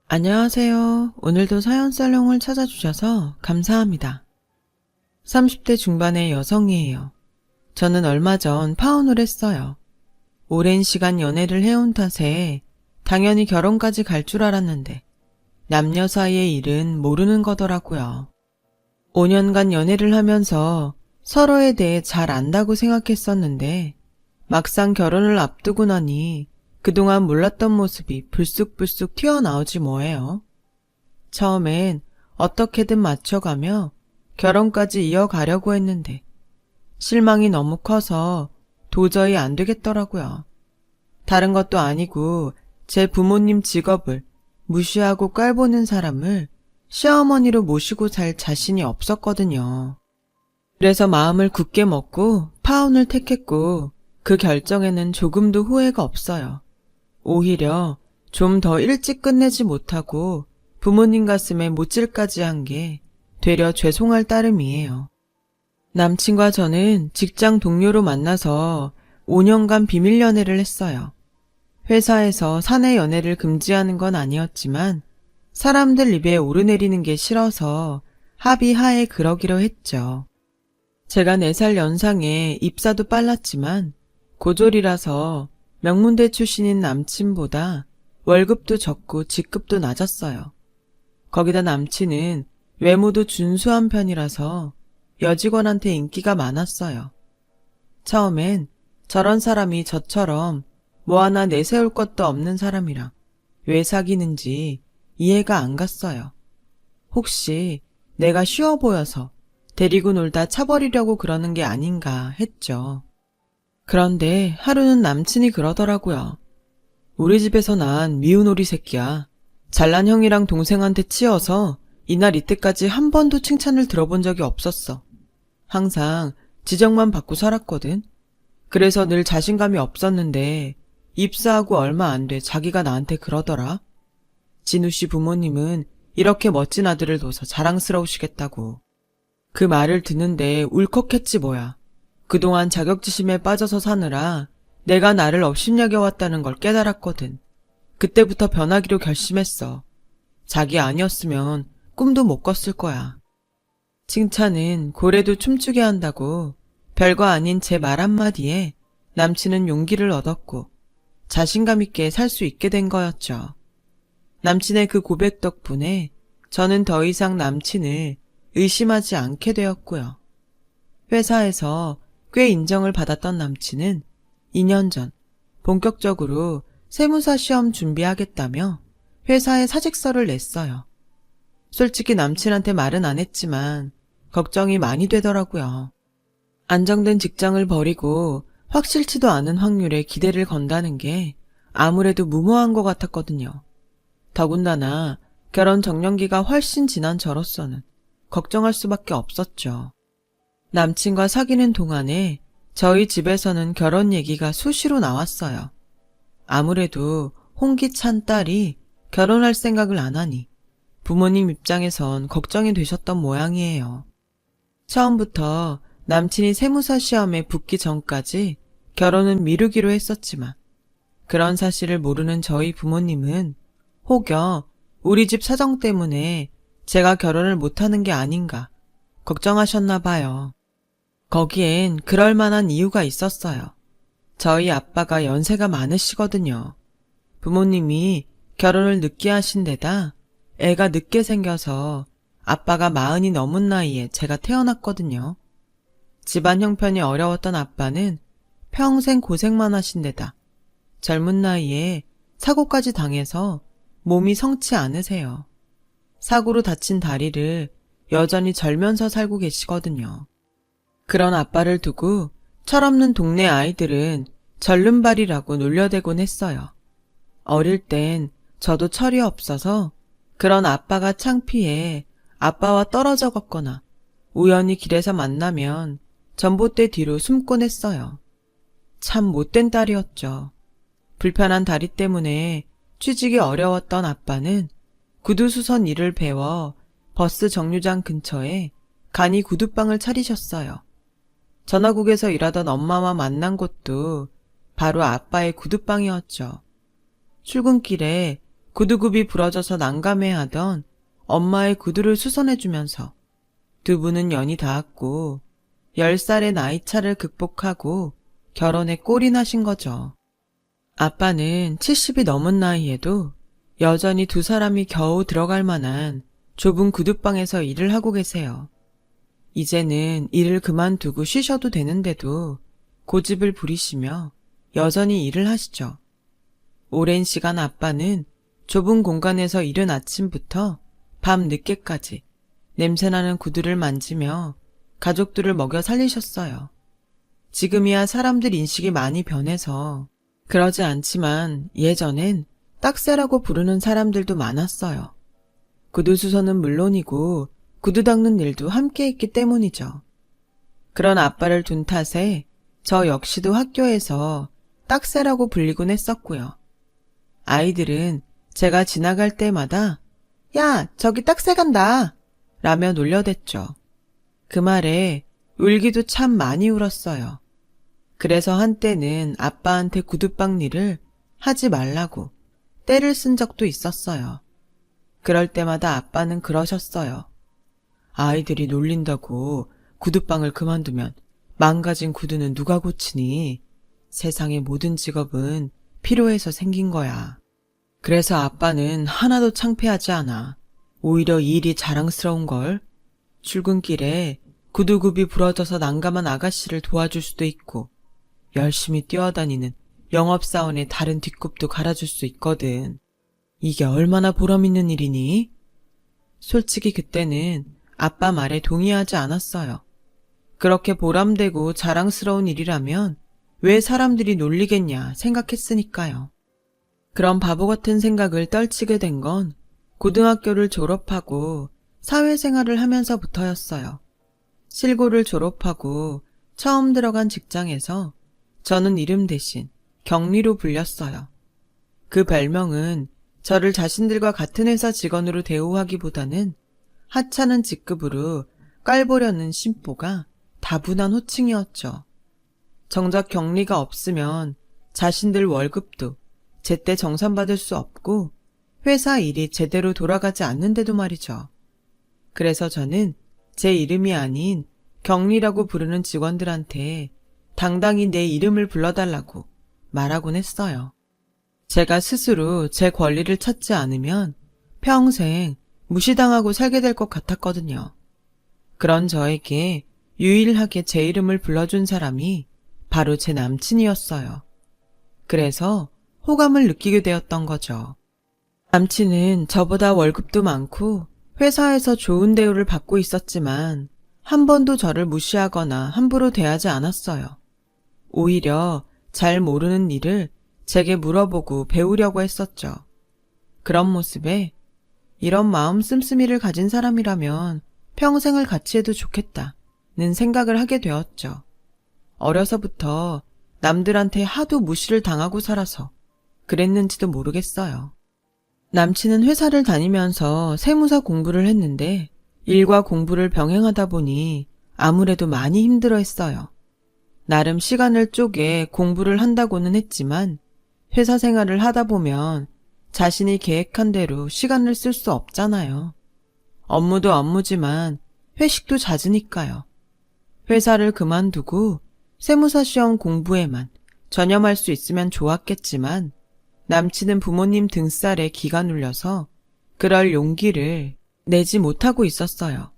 안녕하세요. 오늘도 사연살롱을 찾아주셔서 감사합니다. 30대 중반의 여성이에요. 저는 얼마 전 파혼을 했어요. 오랜 시간 연애를 해온 탓에 당연히 결혼까지 갈 줄 알았는데 남녀 사이의 일은 모르는 거더라고요. 5년간 연애를 하면서 서로에 대해 잘 안다고 생각했었는데 막상 결혼을 앞두고 나니 그동안 몰랐던 모습이 불쑥불쑥 튀어나오지 뭐예요. 처음엔 어떻게든 맞춰가며 결혼까지 이어가려고 했는데 실망이 너무 커서 도저히 안 되겠더라고요. 다른 것도 아니고 제 부모님 직업을 무시하고 깔보는 사람을 시어머니로 모시고 살 자신이 없었거든요. 그래서 마음을 굳게 먹고 파혼을 택했고 그 결정에는 조금도 후회가 없어요. 오히려 좀 더 일찍 끝내지 못하고 부모님 가슴에 못질까지 한 게 되려 죄송할 따름이에요. 남친과 저는 직장 동료로 만나서 5년간 비밀 연애를 했어요. 회사에서 사내 연애를 금지하는 건 아니었지만 사람들 입에 오르내리는 게 싫어서 합의하에 그러기로 했죠. 제가 4살 연상에 입사도 빨랐지만 고졸이라서 명문대 출신인 남친보다 월급도 적고 직급도 낮았어요. 거기다 남친은 외모도 준수한 편이라서 여직원한테 인기가 많았어요. 처음엔 저런 사람이 저처럼 뭐 하나 내세울 것도 없는 사람이랑 왜 사귀는지 이해가 안 갔어요. 혹시 내가 쉬워 보여서 데리고 놀다 차버리려고 그러는 게 아닌가 했죠. 그런데 하루는 남친이 그러더라고요. 우리 집에서 난 미운 오리 새끼야. 잘난 형이랑 동생한테 치여서 이날 이때까지 한 번도 칭찬을 들어본 적이 없었어. 항상 지적만 받고 살았거든. 그래서 늘 자신감이 없었는데 입사하고 얼마 안 돼 자기가 나한테 그러더라. 진우 씨 부모님은 이렇게 멋진 아들을 둬서 자랑스러우시겠다고. 그 말을 듣는데 울컥했지 뭐야. 그동안 자격지심에 빠져서 사느라 내가 나를 업신여겨왔다는 걸 깨달았거든. 그때부터 변하기로 결심했어. 자기 아니었으면 꿈도 못 꿨을 거야. 칭찬은 고래도 춤추게 한다고 별거 아닌 제 말 한마디에 남친은 용기를 얻었고 자신감 있게 살 수 있게 된 거였죠. 남친의 그 고백 덕분에 저는 더 이상 남친을 의심하지 않게 되었고요. 회사에서 꽤 인정을 받았던 남친은 2년 전 본격적으로 세무사 시험 준비하겠다며 회사에 사직서를 냈어요. 솔직히 남친한테 말은 안 했지만 걱정이 많이 되더라고요. 안정된 직장을 버리고 확실치도 않은 확률에 기대를 건다는 게 아무래도 무모한 것 같았거든요. 더군다나 결혼 정년기가 훨씬 지난 저로서는 걱정할 수밖에 없었죠. 남친과 사귀는 동안에 저희 집에서는 결혼 얘기가 수시로 나왔어요. 아무래도 홍기찬 딸이 결혼할 생각을 안 하니 부모님 입장에선 걱정이 되셨던 모양이에요. 처음부터 남친이 세무사 시험에 붙기 전까지 결혼은 미루기로 했었지만 그런 사실을 모르는 저희 부모님은 혹여 우리 집 사정 때문에 제가 결혼을 못하는 게 아닌가 걱정하셨나 봐요. 거기엔 그럴 만한 이유가 있었어요. 저희 아빠가 연세가 많으시거든요. 부모님이 결혼을 늦게 하신 데다 애가 늦게 생겨서 아빠가 40이 넘은 나이에 제가 태어났거든요. 집안 형편이 어려웠던 아빠는 평생 고생만 하신 데다 젊은 나이에 사고까지 당해서 몸이 성치 않으세요. 사고로 다친 다리를 여전히 절면서 살고 계시거든요. 그런 아빠를 두고 철없는 동네 아이들은 절름발이라고 놀려대곤 했어요. 어릴 땐 저도 철이 없어서 그런 아빠가 창피해 아빠와 떨어져 걷거나 우연히 길에서 만나면 전봇대 뒤로 숨곤 했어요. 참 못된 딸이었죠. 불편한 다리 때문에 취직이 어려웠던 아빠는 구두수선 일을 배워 버스 정류장 근처에 간이 구두방을 차리셨어요. 전화국에서 일하던 엄마와 만난 곳도 바로 아빠의 구두방이었죠. 출근길에 구두굽이 부러져서 난감해하던 엄마의 구두를 수선해주면서 두 분은 연이 닿았고 10살의 나이차를 극복하고 결혼에 꼴이 나신 거죠. 아빠는 70이 넘은 나이에도 여전히 두 사람이 겨우 들어갈 만한 좁은 구두방에서 일을 하고 계세요. 이제는 일을 그만두고 쉬셔도 되는데도 고집을 부리시며 여전히 일을 하시죠. 오랜 시간 아빠는 좁은 공간에서 이른 아침부터 밤 늦게까지 냄새나는 구두를 만지며 가족들을 먹여 살리셨어요. 지금이야 사람들 인식이 많이 변해서 그러지 않지만 예전엔 딱새라고 부르는 사람들도 많았어요. 구두 수선은 물론이고 구두 닦는 일도 함께 했기 때문이죠. 그런 아빠를 둔 탓에 저 역시도 학교에서 딱새라고 불리곤 했었고요. 아이들은 제가 지나갈 때마다 야, 저기 딱새 간다 라며 놀려댔죠. 그 말에 울기도 참 많이 울었어요. 그래서 한때는 아빠한테 구두방 일을 하지 말라고 떼를 쓴 적도 있었어요. 그럴 때마다 아빠는 그러셨어요. 아이들이 놀린다고 구두방을 그만두면 망가진 구두는 누가 고치니? 세상의 모든 직업은 필요해서 생긴 거야. 그래서 아빠는 하나도 창피하지 않아. 오히려 이 일이 자랑스러운걸. 출근길에 구두굽이 부러져서 난감한 아가씨를 도와줄 수도 있고 열심히 뛰어다니는 영업사원의 다른 뒷굽도 갈아줄 수 있거든. 이게 얼마나 보람있는 일이니? 솔직히 그때는 아빠 말에 동의하지 않았어요. 그렇게 보람되고 자랑스러운 일이라면 왜 사람들이 놀리겠냐 생각했으니까요. 그런 바보 같은 생각을 떨치게 된 건 고등학교를 졸업하고 사회생활을 하면서부터였어요. 실고를 졸업하고 처음 들어간 직장에서 저는 이름 대신 경리로 불렸어요. 그 별명은 저를 자신들과 같은 회사 직원으로 대우하기보다는 하찮은 직급으로 깔보려는 심보가 다분한 호칭이었죠. 정작 경리가 없으면 자신들 월급도 제때 정산받을 수 없고 회사 일이 제대로 돌아가지 않는데도 말이죠. 그래서 저는 제 이름이 아닌 경리라고 부르는 직원들한테 당당히 내 이름을 불러달라고 말하곤 했어요. 제가 스스로 제 권리를 찾지 않으면 평생 무시당하고 살게 될 것 같았거든요. 그런 저에게 유일하게 제 이름을 불러준 사람이 바로 제 남친이었어요. 그래서 호감을 느끼게 되었던 거죠. 남친은 저보다 월급도 많고 회사에서 좋은 대우를 받고 있었지만 한 번도 저를 무시하거나 함부로 대하지 않았어요. 오히려 잘 모르는 일을 제게 물어보고 배우려고 했었죠. 그런 모습에 이런 마음 씀씀이를 가진 사람이라면 평생을 같이 해도 좋겠다는 생각을 하게 되었죠. 어려서부터 남들한테 하도 무시를 당하고 살아서 그랬는지도 모르겠어요. 남친은 회사를 다니면서 세무사 공부를 했는데 일과 공부를 병행하다 보니 아무래도 많이 힘들어했어요. 나름 시간을 쪼개 공부를 한다고는 했지만 회사 생활을 하다 보면 자신이 계획한 대로 시간을 쓸 수 없잖아요. 업무도 업무지만 회식도 잦으니까요. 회사를 그만두고 세무사 시험 공부에만 전념할 수 있으면 좋았겠지만 남친은 부모님 등살에 기가 눌려서 그럴 용기를 내지 못하고 있었어요.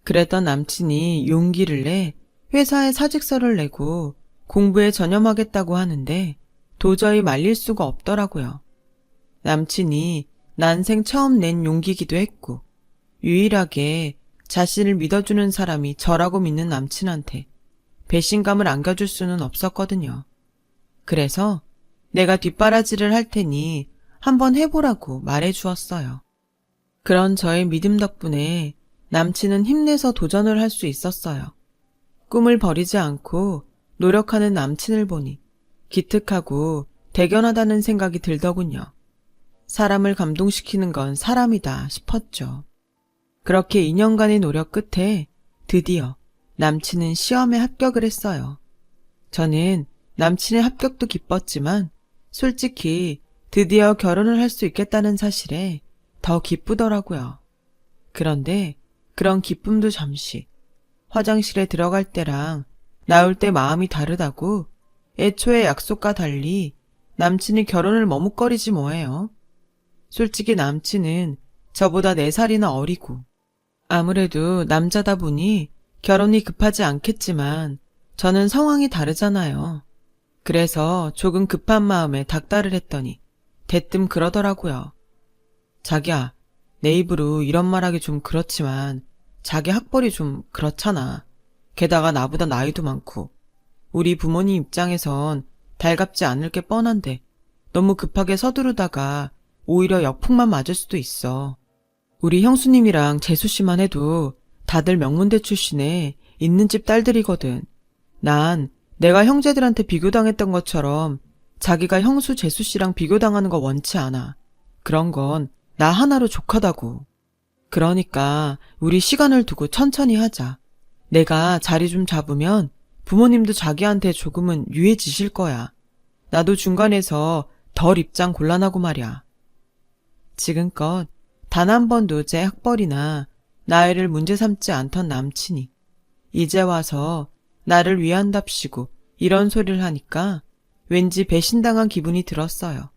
그랬던 남친이 용기를 내 회사에 사직서를 내고 공부에 전념하겠다고 하는데 도저히 말릴 수가 없더라고요. 남친이 난생 처음 낸 용기기도 했고 유일하게 자신을 믿어주는 사람이 저라고 믿는 남친한테 배신감을 안겨줄 수는 없었거든요. 그래서 내가 뒷바라지를 할 테니 한번 해보라고 말해주었어요. 그런 저의 믿음 덕분에 남친은 힘내서 도전을 할 수 있었어요. 꿈을 버리지 않고 노력하는 남친을 보니 기특하고 대견하다는 생각이 들더군요. 사람을 감동시키는 건 사람이다 싶었죠. 그렇게 2년간의 노력 끝에 드디어 남친은 시험에 합격을 했어요. 저는 남친의 합격도 기뻤지만 솔직히 드디어 결혼을 할 수 있겠다는 사실에 더 기쁘더라고요. 그런데 그런 기쁨도 잠시, 화장실에 들어갈 때랑 나올 때 마음이 다르다고 애초에 약속과 달리 남친이 결혼을 머뭇거리지 뭐예요. 솔직히 남친은 저보다 4살이나 어리고 아무래도 남자다 보니 결혼이 급하지 않겠지만 저는 상황이 다르잖아요. 그래서 조금 급한 마음에 닥달을 했더니 대뜸 그러더라고요. 자기야, 내 입으로 이런 말하기 좀 그렇지만 자기 학벌이 좀 그렇잖아. 게다가 나보다 나이도 많고 우리 부모님 입장에선 달갑지 않을 게 뻔한데 너무 급하게 서두르다가 오히려 역풍만 맞을 수도 있어. 우리 형수님이랑 재수씨만 해도 다들 명문대 출신에 있는 집 딸들이거든. 난 내가 형제들한테 비교당했던 것처럼 자기가 형수 재수씨랑 비교당하는 거 원치 않아. 그런 건 나 하나로 족하다고. 그러니까 우리 시간을 두고 천천히 하자. 내가 자리 좀 잡으면 부모님도 자기한테 조금은 유해지실 거야. 나도 중간에서 덜 입장 곤란하고 말이야. 지금껏 단 한 번도 제 학벌이나 나이를 문제 삼지 않던 남친이 이제 와서 나를 위한답시고 이런 소리를 하니까 왠지 배신당한 기분이 들었어요.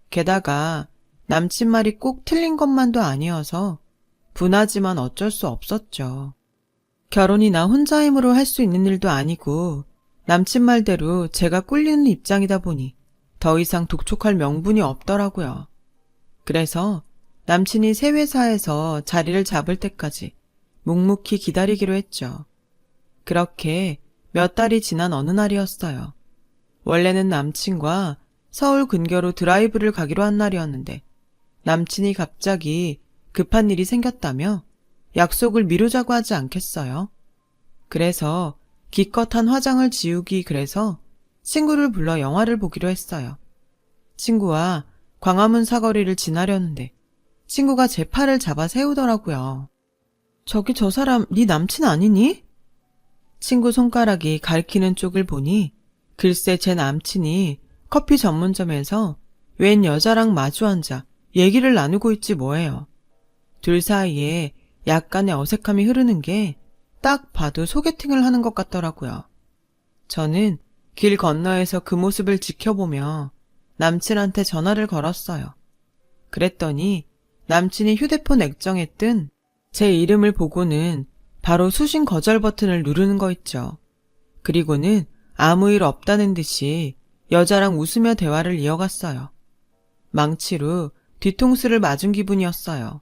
게다가 남친 말이 꼭 틀린 것만도 아니어서 분하지만 어쩔 수 없었죠. 결혼이 나 혼자 힘으로 할 수 있는 일도 아니고 남친 말대로 제가 꿀리는 입장이다 보니 더 이상 독촉할 명분이 없더라고요. 그래서 남친이 새 회사에서 자리를 잡을 때까지 묵묵히 기다리기로 했죠. 그렇게 몇 달이 지난 어느 날이었어요. 원래는 남친과 서울 근교로 드라이브를 가기로 한 날이었는데 남친이 갑자기 급한 일이 생겼다며 약속을 미루자고 하지 않겠어요. 그래서 기껏한 화장을 지우기 그래서 친구를 불러 영화를 보기로 했어요. 친구와 광화문 사거리를 지나려는데 친구가 제 팔을 잡아 세우더라고요. 저기 저 사람 네 남친 아니니? 친구 손가락이 가리키는 쪽을 보니 글쎄 제 남친이 커피 전문점에서 웬 여자랑 마주 앉아 얘기를 나누고 있지 뭐예요. 둘 사이에 약간의 어색함이 흐르는 게 딱 봐도 소개팅을 하는 것 같더라고요. 저는 길 건너에서 그 모습을 지켜보며 남친한테 전화를 걸었어요. 그랬더니 남친이 휴대폰 액정에 뜬 제 이름을 보고는 바로 수신 거절 버튼을 누르는 거 있죠. 그리고는 아무 일 없다는 듯이 여자랑 웃으며 대화를 이어갔어요. 망치로 뒤통수를 맞은 기분이었어요.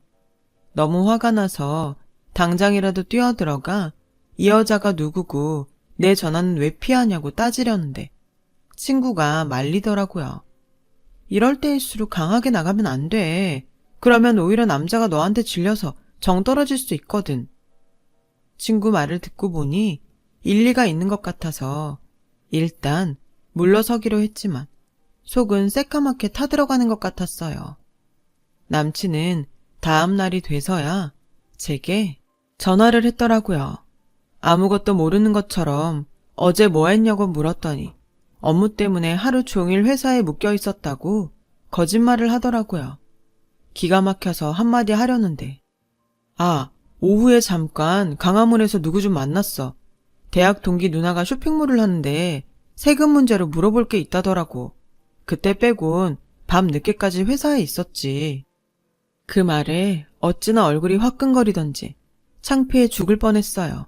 너무 화가 나서 당장이라도 뛰어들어가 이 여자가 누구고 내 전화는 왜 피하냐고 따지려는데 친구가 말리더라고요. 이럴 때일수록 강하게 나가면 안 돼. 그러면 오히려 남자가 너한테 질려서 정 떨어질 수 있거든. 친구 말을 듣고 보니 일리가 있는 것 같아서 일단 물러서기로 했지만 속은 새까맣게 타들어가는 것 같았어요. 남친은 다음 날이 돼서야 제게 전화를 했더라고요. 아무것도 모르는 것처럼 어제 뭐 했냐고 물었더니 업무 때문에 하루 종일 회사에 묶여 있었다고 거짓말을 하더라고요. 기가 막혀서 한마디 하려는데 오후에 잠깐 강화문에서 누구 좀 만났어. 대학 동기 누나가 쇼핑몰을 하는데 세금 문제로 물어볼 게 있다더라고. 그때 빼곤 밤 늦게까지 회사에 있었지. 그 말에 어찌나 얼굴이 화끈거리던지 창피해 죽을 뻔했어요.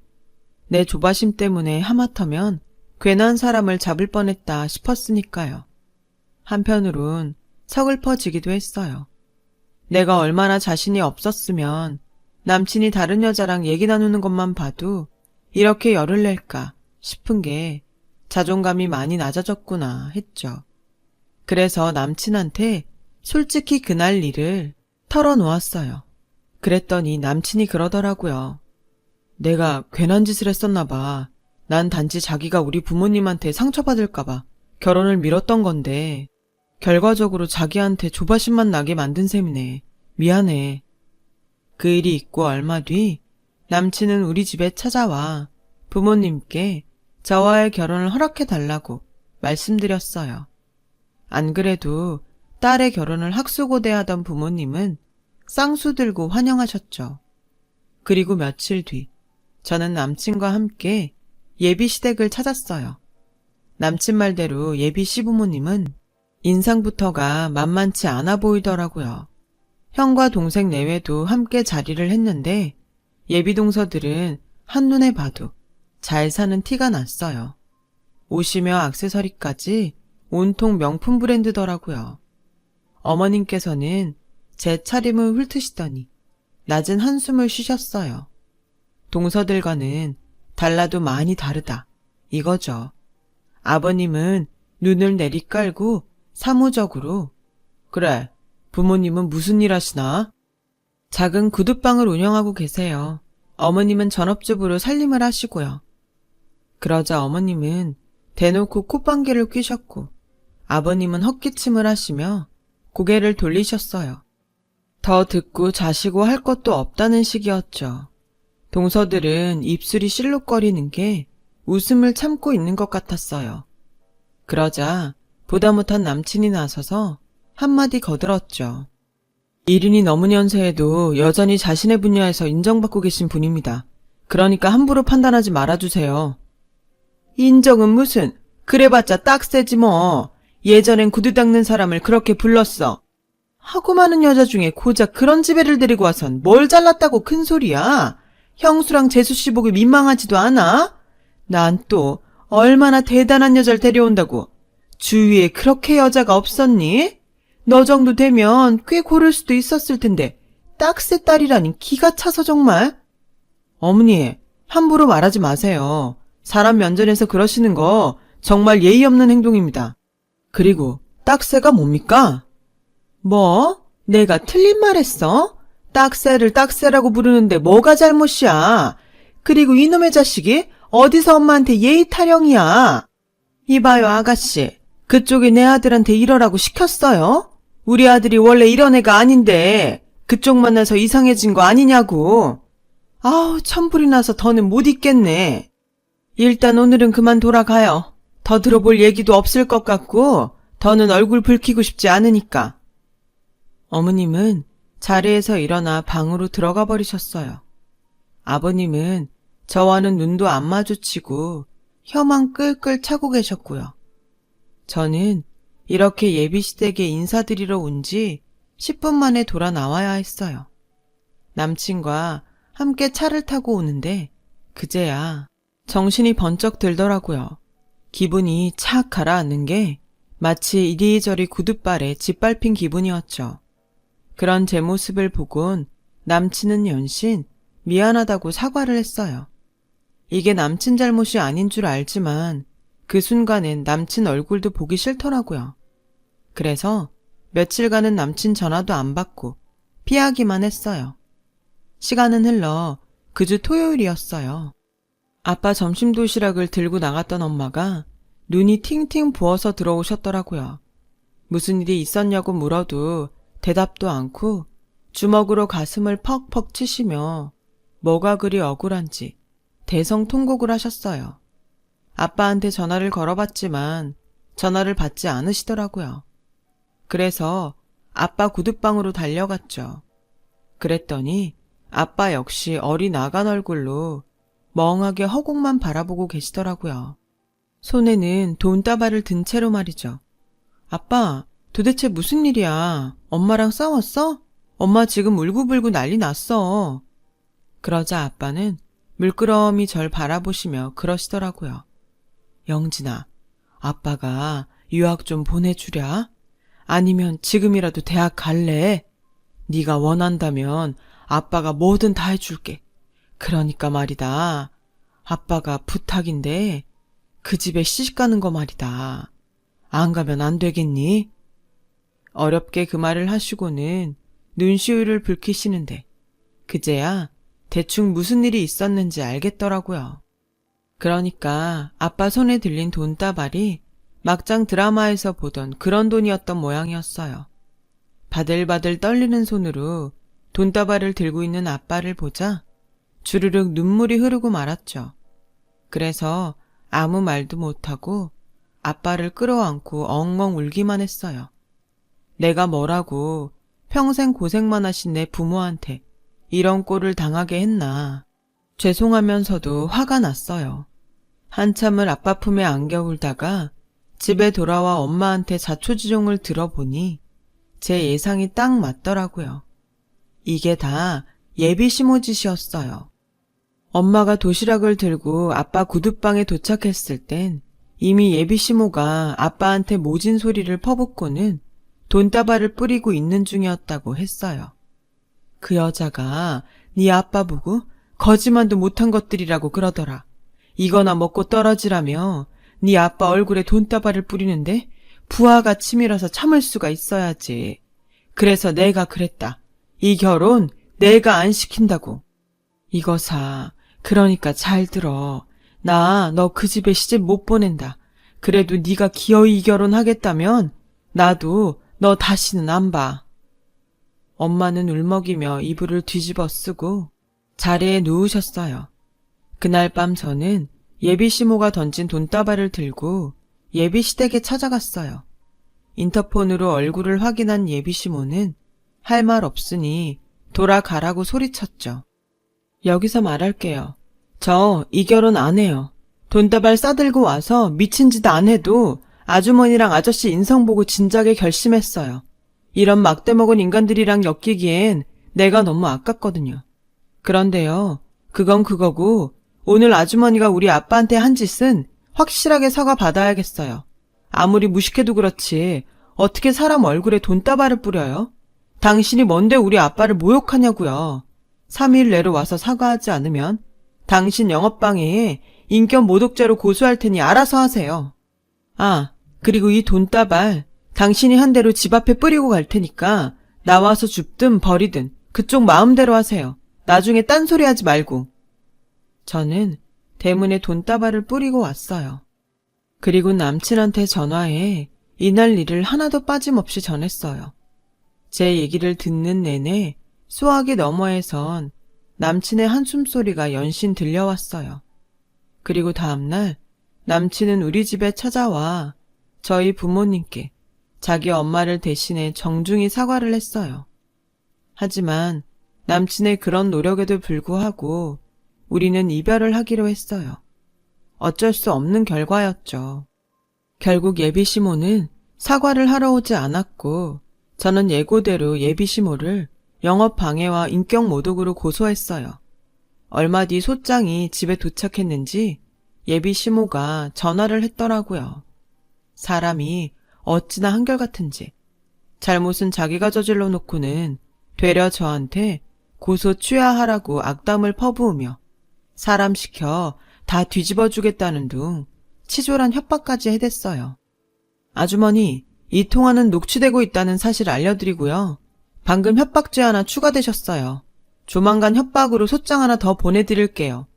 내 조바심 때문에 하마터면 괜한 사람을 잡을 뻔했다 싶었으니까요. 한편으론 서글퍼지기도 했어요. 내가 얼마나 자신이 없었으면 남친이 다른 여자랑 얘기 나누는 것만 봐도 이렇게 열을 낼까 싶은 게 자존감이 많이 낮아졌구나 했죠. 그래서 남친한테 솔직히 그날 일을 털어놓았어요. 그랬더니 남친이 그러더라고요. 내가 괜한 짓을 했었나 봐. 난 단지 자기가 우리 부모님한테 상처받을까 봐 결혼을 미뤘던 건데 결과적으로 자기한테 조바심만 나게 만든 셈이네. 미안해. 그 일이 있고 얼마 뒤 남친은 우리 집에 찾아와 부모님께 저와의 결혼을 허락해달라고 말씀드렸어요. 안 그래도 딸의 결혼을 학수고대하던 부모님은 쌍수 들고 환영하셨죠. 그리고 며칠 뒤 저는 남친과 함께 예비 시댁을 찾았어요. 남친 말대로 예비 시부모님은 인상부터가 만만치 않아 보이더라고요. 형과 동생 내외도 함께 자리를 했는데 예비 동서들은 한눈에 봐도 잘 사는 티가 났어요. 옷이며 액세서리까지 온통 명품 브랜드더라고요. 어머님께서는 제 차림을 훑으시더니 낮은 한숨을 쉬셨어요. 동서들과는 달라도 많이 다르다, 이거죠. 아버님은 눈을 내리깔고 사무적으로 그래, 부모님은 무슨 일 하시나? 작은 구두방을 운영하고 계세요. 어머님은 전업주부로 살림을 하시고요. 그러자 어머님은 대놓고 콧방귀를 뀌셨고 아버님은 헛기침을 하시며 고개를 돌리셨어요. 더 듣고 자시고 할 것도 없다는 식이었죠. 동서들은 입술이 실룩거리는 게 웃음을 참고 있는 것 같았어요. 그러자 보다 못한 남친이 나서서 한마디 거들었죠. 70이 넘은 연세에도 여전히 자신의 분야에서 인정받고 계신 분입니다. 그러니까 함부로 판단하지 말아주세요. 인정은 무슨, 그래봤자 딱새지 뭐. 예전엔 구두 닦는 사람을 그렇게 불렀어. 하고 많은 여자 중에 고작 그런 집애를 데리고 와선 뭘 잘났다고 큰 소리야. 형수랑 재수씨 보기 민망하지도 않아? 난 또 얼마나 대단한 여자를 데려온다고. 주위에 그렇게 여자가 없었니? 너 정도 되면 꽤 고를 수도 있었을 텐데 딱새 딸이라니 기가 차서 정말. 어머니, 함부로 말하지 마세요. 사람 면전에서 그러시는 거 정말 예의 없는 행동입니다. 그리고 딱새가 뭡니까? 뭐? 내가 틀린 말 했어? 딱새를 딱새라고 부르는데 뭐가 잘못이야? 그리고 이놈의 자식이 어디서 엄마한테 예의 타령이야? 이봐요 아가씨, 그쪽이 내 아들한테 이러라고 시켰어요? 우리 아들이 원래 이런 애가 아닌데 그쪽 만나서 이상해진 거 아니냐고. 아우 천불이 나서 더는 못 있겠네. 일단 오늘은 그만 돌아가요. 더 들어볼 얘기도 없을 것 같고 더는 얼굴 붉히고 싶지 않으니까. 어머님은 자리에서 일어나 방으로 들어가 버리셨어요. 아버님은 저와는 눈도 안 마주치고 혀만 끌끌 차고 계셨고요. 저는 이렇게 예비시댁에 인사드리러 온 지 10분 만에 돌아 나와야 했어요. 남친과 함께 차를 타고 오는데 그제야 정신이 번쩍 들더라고요. 기분이 착 가라앉는 게 마치 이리저리 구둣발에 짓밟힌 기분이었죠. 그런 제 모습을 보곤 남친은 연신 미안하다고 사과를 했어요. 이게 남친 잘못이 아닌 줄 알지만 그 순간엔 남친 얼굴도 보기 싫더라고요. 그래서 며칠간은 남친 전화도 안 받고 피하기만 했어요. 시간은 흘러 그 주 토요일이었어요. 아빠 점심 도시락을 들고 나갔던 엄마가 눈이 팅팅 부어서 들어오셨더라고요. 무슨 일이 있었냐고 물어도 대답도 않고 주먹으로 가슴을 퍽퍽 치시며 뭐가 그리 억울한지 대성통곡을 하셨어요. 아빠한테 전화를 걸어봤지만 전화를 받지 않으시더라고요. 그래서 아빠 구둣방으로 달려갔죠. 그랬더니 아빠 역시 어리나간 얼굴로 멍하게 허공만 바라보고 계시더라고요. 손에는 돈다발을 든 채로 말이죠. 아빠, 도대체 무슨 일이야? 엄마랑 싸웠어? 엄마 지금 울고불고 난리 났어. 그러자 아빠는 물끄러미 절 바라보시며 그러시더라고요. 영진아, 아빠가 유학 좀 보내주랴? 아니면 지금이라도 대학 갈래? 네가 원한다면 아빠가 뭐든 다 해줄게. 그러니까 말이다. 아빠가 부탁인데 그 집에 시집가는 거 말이다. 안 가면 안 되겠니? 어렵게 그 말을 하시고는 눈시울을 붉히시는데 그제야 대충 무슨 일이 있었는지 알겠더라고요. 그러니까 아빠 손에 들린 돈다발이 막장 드라마에서 보던 그런 돈이었던 모양이었어요. 바들바들 떨리는 손으로 돈다발을 들고 있는 아빠를 보자 주르륵 눈물이 흐르고 말았죠. 그래서 아무 말도 못하고 아빠를 끌어안고 엉엉 울기만 했어요. 내가 뭐라고 평생 고생만 하신 내 부모한테 이런 꼴을 당하게 했나. 죄송하면서도 화가 났어요. 한참을 아빠 품에 안겨 울다가 집에 돌아와 엄마한테 자초지종을 들어보니 제 예상이 딱 맞더라고요. 이게 다 예비 시모 짓이었어요. 엄마가 도시락을 들고 아빠 구두방에 도착했을 땐 이미 예비 시모가 아빠한테 모진 소리를 퍼붓고는 돈다발을 뿌리고 있는 중이었다고 했어요. 그 여자가 네 아빠 보고 거지만도 못한 것들이라고 그러더라. 이거나 먹고 떨어지라며 네 아빠 얼굴에 돈다발을 뿌리는데 부하가 치밀어서 참을 수가 있어야지. 그래서 내가 그랬다. 이 결혼 내가 안 시킨다고. 이거사, 그러니까 잘 들어. 나 너 그 집에 시집 못 보낸다. 그래도 네가 기어이 결혼하겠다면 나도 너 다시는 안 봐. 엄마는 울먹이며 이불을 뒤집어 쓰고 자리에 누우셨어요. 그날 밤 저는 예비 시모가 던진 돈다발을 들고 예비 시댁에 찾아갔어요. 인터폰으로 얼굴을 확인한 예비 시모는 할 말 없으니 돌아가라고 소리쳤죠. 여기서 말할게요. 저 이 결혼 안 해요. 돈다발 싸들고 와서 미친 짓 안 해도 아주머니랑 아저씨 인성 보고 진작에 결심했어요. 이런 막대 먹은 인간들이랑 엮이기엔 내가 너무 아깝거든요. 그런데요, 그건 그거고 오늘 아주머니가 우리 아빠한테 한 짓은 확실하게 사과받아야겠어요. 아무리 무식해도 그렇지 어떻게 사람 얼굴에 돈다발을 뿌려요? 당신이 뭔데 우리 아빠를 모욕하냐고요. 3일 내로 와서 사과하지 않으면 당신 영업방해에 인격 모독죄로 고소할 테니 알아서 하세요. 아, 그리고 이 돈다발 당신이 한 대로 집 앞에 뿌리고 갈 테니까 나와서 줍든 버리든 그쪽 마음대로 하세요. 나중에 딴소리 하지 말고. 저는 대문에 돈다발을 뿌리고 왔어요. 그리고 남친한테 전화해 이날 일을 하나도 빠짐없이 전했어요. 제 얘기를 듣는 내내 수화기 너머에선 남친의 한숨소리가 연신 들려왔어요. 그리고 다음날 남친은 우리 집에 찾아와 저희 부모님께 자기 엄마를 대신해 정중히 사과를 했어요. 하지만 남친의 그런 노력에도 불구하고 우리는 이별을 하기로 했어요. 어쩔 수 없는 결과였죠. 결국 예비 시모는 사과를 하러 오지 않았고 저는 예고대로 예비 시모를 영업방해와 인격모독으로 고소했어요. 얼마 뒤 소장이 집에 도착했는지 예비 시모가 전화를 했더라고요. 사람이 어찌나 한결같은지. 잘못은 자기가 저질러 놓고는 되려 저한테 고소 취하하라고 악담을 퍼부으며 사람 시켜 다 뒤집어 주겠다는 둥 치졸한 협박까지 해댔어요. 아주머니, 이 통화는 녹취되고 있다는 사실 알려드리고요. 방금 협박죄 하나 추가되셨어요. 조만간 협박으로 소장 하나 더 보내드릴게요.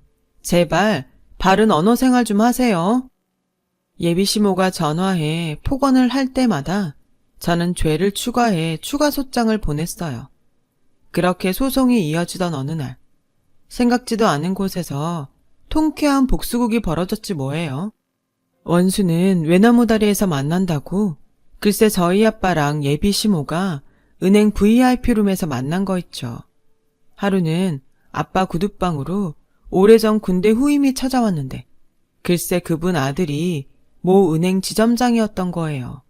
제발 바른 언어 생활 좀 하세요. 예비 시모가 전화해 폭언을 할 때마다 저는 죄를 추가해 추가 소장을 보냈어요. 그렇게 소송이 이어지던 어느 날 생각지도 않은 곳에서 통쾌한 복수극이 벌어졌지 뭐예요. 원수는 외나무 다리에서 만난다고 글쎄 저희 아빠랑 예비 시모가 은행 VIP룸에서 만난 거 있죠. 하루는 아빠 구두방으로 오래전 군대 후임이 찾아왔는데 글쎄 그분 아들이 모 은행 지점장이었던 거예요.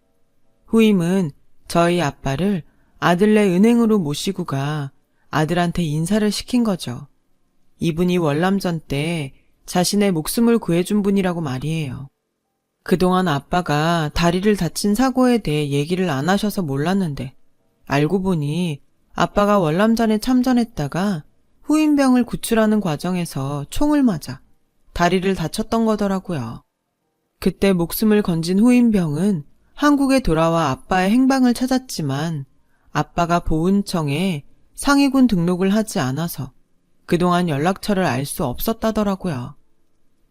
후임은 저희 아빠를 아들네 은행으로 모시고 가 아들한테 인사를 시킨 거죠. 이분이 월남전 때 자신의 목숨을 구해준 분이라고 말이에요. 그동안 아빠가 다리를 다친 사고에 대해 얘기를 안 하셔서 몰랐는데 알고 보니 아빠가 월남전에 참전했다가 후임병을 구출하는 과정에서 총을 맞아 다리를 다쳤던 거더라고요. 그때 목숨을 건진 후임병은 한국에 돌아와 아빠의 행방을 찾았지만 아빠가 보훈청에 상위군 등록을 하지 않아서 그동안 연락처를 알 수 없었다더라고요.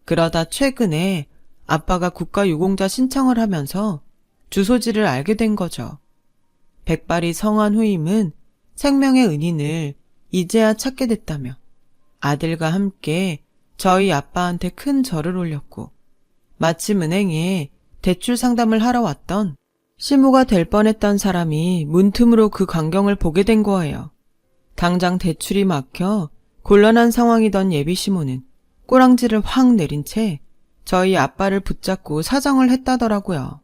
그러다 최근에 아빠가 국가유공자 신청을 하면서 주소지를 알게 된 거죠. 백발이 성한 후임은 생명의 은인을 이제야 찾게 됐다며 아들과 함께 저희 아빠한테 큰 절을 올렸고 마침 은행에 대출 상담을 하러 왔던 시무가 될 뻔했던 사람이 문틈으로 그 광경을 보게 된 거예요. 당장 대출이 막혀 곤란한 상황이던 예비 시모는 꼬랑지를 확 내린 채 저희 아빠를 붙잡고 사정을 했다더라고요.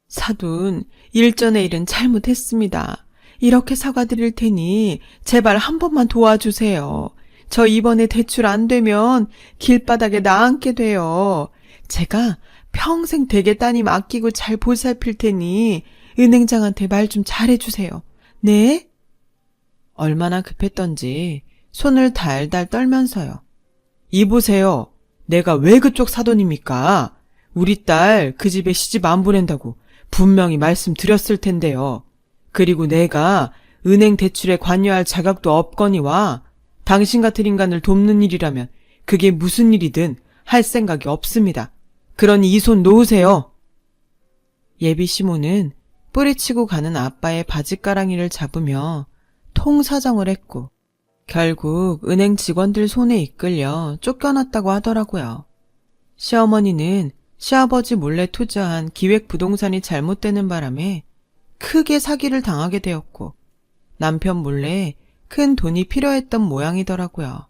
사돈, 일전의 일은 잘못했습니다. 이렇게 사과드릴 테니 제발 한 번만 도와주세요. 저 이번에 대출 안 되면 길바닥에 나앉게 돼요. 제가 평생 댁에 따님 아끼고 잘 보살필 테니 은행장한테 말 좀 잘해주세요. 네? 얼마나 급했던지 손을 달달 떨면서요. 이보세요. 내가 왜 그쪽 사돈입니까? 우리 딸 그 집에 시집 안 보낸다고 분명히 말씀드렸을 텐데요. 그리고 내가 은행 대출에 관여할 자격도 없거니와 당신 같은 인간을 돕는 일이라면 그게 무슨 일이든 할 생각이 없습니다. 그러니 이 손 놓으세요. 예비 시모는 뿌리치고 가는 아빠의 바지가랑이를 잡으며 통사정을 했고 결국 은행 직원들 손에 이끌려 쫓겨났다고 하더라고요. 시어머니는 시아버지 몰래 투자한 기획부동산이 잘못되는 바람에 크게 사기를 당하게 되었고 남편 몰래 큰 돈이 필요했던 모양이더라고요.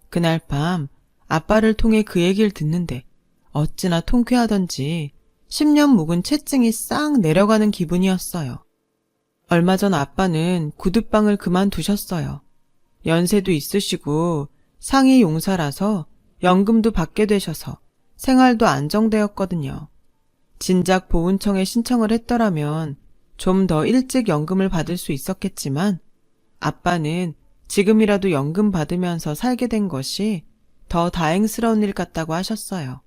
그날 밤 아빠를 통해 그 얘기를 듣는데 어찌나 통쾌하던지 10년 묵은 채증이 싹 내려가는 기분이었어요. 얼마 전 아빠는 구두방을 그만두셨어요. 연세도 있으시고 상위 용사라서 연금도 받게 되셔서 생활도 안정되었거든요. 진작 보훈청에 신청을 했더라면 좀 더 일찍 연금을 받을 수 있었겠지만 아빠는 지금이라도 연금 받으면서 살게 된 것이 더 다행스러운 일 같다고 하셨어요.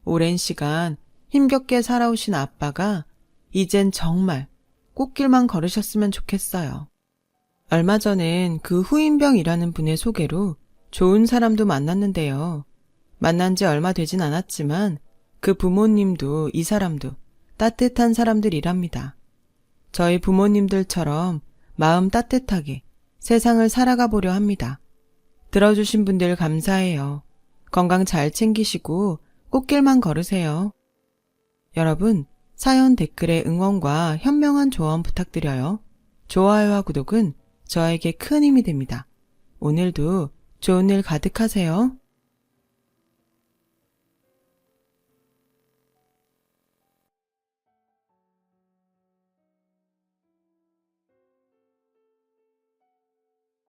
오랜 시간 힘겹게 살아오신 아빠가 이젠 정말 꽃길만 걸으셨으면 좋겠어요. 얼마 전엔 그 후인병이라는 분의 소개로 좋은 사람도 만났는데요. 만난 지 얼마 되진 않았지만 그 부모님도 이 사람도 따뜻한 사람들이랍니다. 저희 부모님들처럼 마음 따뜻하게 세상을 살아가 보려 합니다. 들어주신 분들 감사해요. 건강 잘 챙기시고 꽃길만 걸으세요. 여러분, 사연 댓글에 응원과 현명한 조언 부탁드려요. 좋아요와 구독은 저에게 큰 힘이 됩니다. 오늘도 좋은 일 가득하세요.